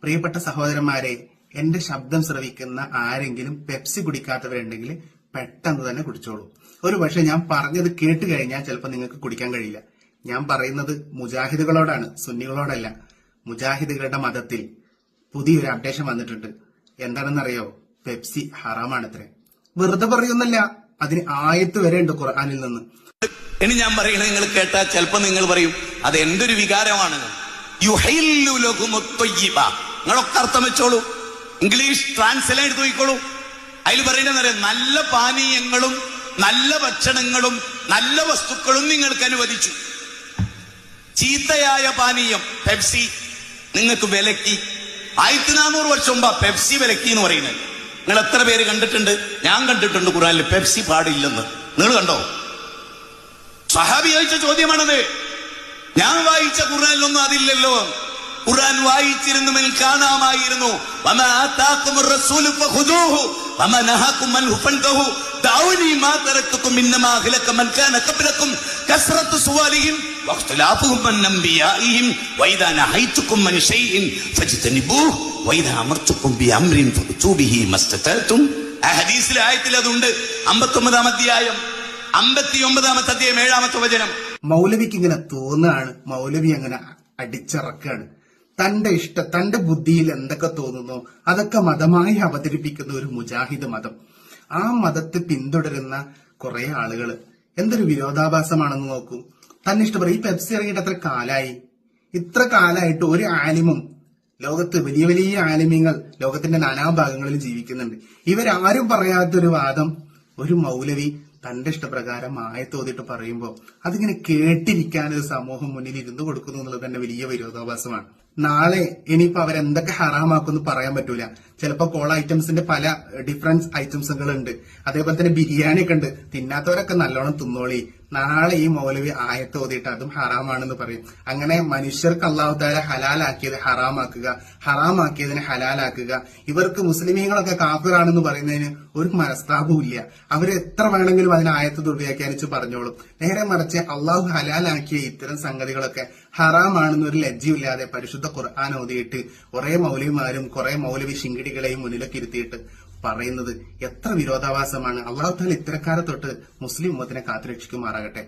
പ്രിയപ്പെട്ട സഹോദരന്മാരെ, എന്റെ ശബ്ദം ശ്രവിക്കുന്ന ആരെങ്കിലും പെപ്സി കുടിക്കാത്തവരുണ്ടെങ്കിൽ പെട്ടെന്ന് തന്നെ കുടിച്ചോളൂ. ഒരു പക്ഷെ ഞാൻ പറഞ്ഞത് കേട്ട് കഴിഞ്ഞാൽ ചിലപ്പോൾ നിങ്ങൾക്ക് കുടിക്കാൻ കഴിയില്ല. ഞാൻ പറയുന്നത് മുജാഹിദുകളോടാണ്, സുന്നികളോടല്ല. മുജാഹിദുകളുടെ മതത്തിൽ പുതിയൊരു അപ്ഡേഷൻ വന്നിട്ടുണ്ട്. എന്താണെന്നറിയോ? പെപ്സി ഹറാമാണത്രേ. വെറുതെ പറയുന്നല്ല, അതിന് ആയത്ത് വരെ ഉണ്ട് ഖുർആനിൽ നിന്ന്. ഇനി ഞാൻ പറയണത് നിങ്ങൾ കേട്ടാൽ ചിലപ്പോ നിങ്ങൾ പറയും അത് എന്റെ ഒരു വികാരമാണ്. നിങ്ങളൊക്കെ അർത്ഥം വെച്ചോളൂ, ഇംഗ്ലീഷ് ട്രാൻസ്ലേറ്റ് നോക്കിക്കോളൂ. അതിൽ പറയുന്നത് നല്ല പാനീയങ്ങളും നല്ല ഭക്ഷണങ്ങളും നല്ല വസ്തുക്കളും നിങ്ങൾക്ക് അനുവദിച്ചു. ചീത്തയായ പാനീയം പെപ്സി നിങ്ങൾക്ക് വിലക്കി. 1400 വർഷം മുമ്പ് പെപ്സി വിലക്കി എന്ന് പറയുന്നത്. നിങ്ങൾ എത്ര പേര് കണ്ടിട്ടുണ്ട്? ഞാൻ കണ്ടിട്ടുണ്ട് ഖുർആനിൽ പെപ്സി പാടില്ലെന്ന്. നിങ്ങൾ കണ്ടോ? സഹാബി ചോദിച്ച ചോദ്യമാണത്. ഞാൻ വായിച്ച ഖുർആനിലൊന്നും അതില്ലല്ലോ. ഖുർആൻ വായിച്ചിരുന്നുവെങ്കിൽ കാണാമായിരുന്നു. ഹദീസിലെ ആയത്തിൽ അതുണ്ട്. 59-ാം അധ്യായം 59-ാമത്തെ അധ്യായം 7-ാമത്തെ വചനം. മൗലവിക്ക് ഇങ്ങനെ തോന്നുകയാണ്, മൗലവി അങ്ങനെ അടിച്ചിറക്കാണ്. തന്റെ ബുദ്ധിയിൽ എന്തൊക്കെ തോന്നുന്നോ അതൊക്കെ മതമായി അവതരിപ്പിക്കുന്ന ഒരു മുജാഹിദ് മതം. ആ മതത്തെ പിന്തുടരുന്ന കുറെ ആളുകൾ എന്തൊരു വിരോധാഭാസമാണെന്ന് നോക്കൂ. തന്നെ ഇഷ്ടപ്പെടും. ഈ പെപ്സി ഇറങ്ങിയിട്ട് എത്ര കാലായി? ഇത്ര കാലമായിട്ട് ഒരു ആലിമും, ലോകത്ത് വലിയ വലിയ ആലിമ്യങ്ങൾ ലോകത്തിന്റെ നാനാഭാഗങ്ങളിൽ ജീവിക്കുന്നുണ്ട്. ഇവരാരും പറയാത്തൊരു വാദം ഒരു മൗലവി തന്റെ ഇഷ്ടപ്രകാരം ആയത്തോതിട്ട് പറയുമ്പോൾ അതിങ്ങനെ കേട്ടിരിക്കാൻ ഒരു സമൂഹം മുന്നിൽ ഇരുന്ന് കൊടുക്കുന്നു എന്നുള്ളത് തന്നെ വലിയ വിരോധാഭാസമാണ്. നാളെ ഇനിയിപ്പോ അവരെന്തൊക്കെ ഹറാമാക്കുമെന്ന് പറയാൻ പറ്റൂല. ചിലപ്പോ കോള ഐറ്റംസിന്റെ പല ഡിഫറൻസ് ഐറ്റംസുകൾ ഉണ്ട്. അതേപോലെ തന്നെ ബിരിയാണി ഒക്കെ ഉണ്ട്. തിന്നാത്തവരൊക്കെ നല്ലോണം തിന്നോളി. നാളെ ഈ മൗലവി ആയത്തോതിയിട്ട് അതും ഹറാമാണെന്ന് പറയും. അങ്ങനെ മനുഷ്യർക്ക് അല്ലാഹു തആല ഹലാലാക്കിയത് ഹറാമാക്കുക, ഹറാമാക്കിയതിനെ ഹലാലാക്കുക. ഇവർക്ക് മുസ്ലിമീങ്ങളൊക്കെ കാഫിറാണെന്ന് പറയുന്നതിന് ഒരു മനസ്താപവും ഇല്ല. അവര് എത്ര വേണമെങ്കിലും അതിനെ ആയത്ത് ദുർവ്യാഖ്യാനിച്ച് പറഞ്ഞോളും. നേരെ മറിച്ച് അള്ളാഹു ഹലാലാക്കിയ ഇത്തരം സംഗതികളൊക്കെ ഹറാമാണെന്ന് ഒരു ലജ്ജയില്ലാതെ പരിശുദ്ധ ഖുർആൻ ഓതിയിട്ട് കുറെ മൗലവിമാരും കുറെ മൗലവി ശിങ്കിടികളെയും മുന്നിലൊക്കെ ഇരുത്തിയിട്ട് പറയുന്നത് എത്ര വിരോധാഭാസമാണ്. അള്ളാഹു തആല ഇത്തരക്കാരെ തൊട്ട് മുസ്ലിം ഉമ്മത്തിനെ കാത്തുരക്ഷിക്കുമാറാകട്ടെ.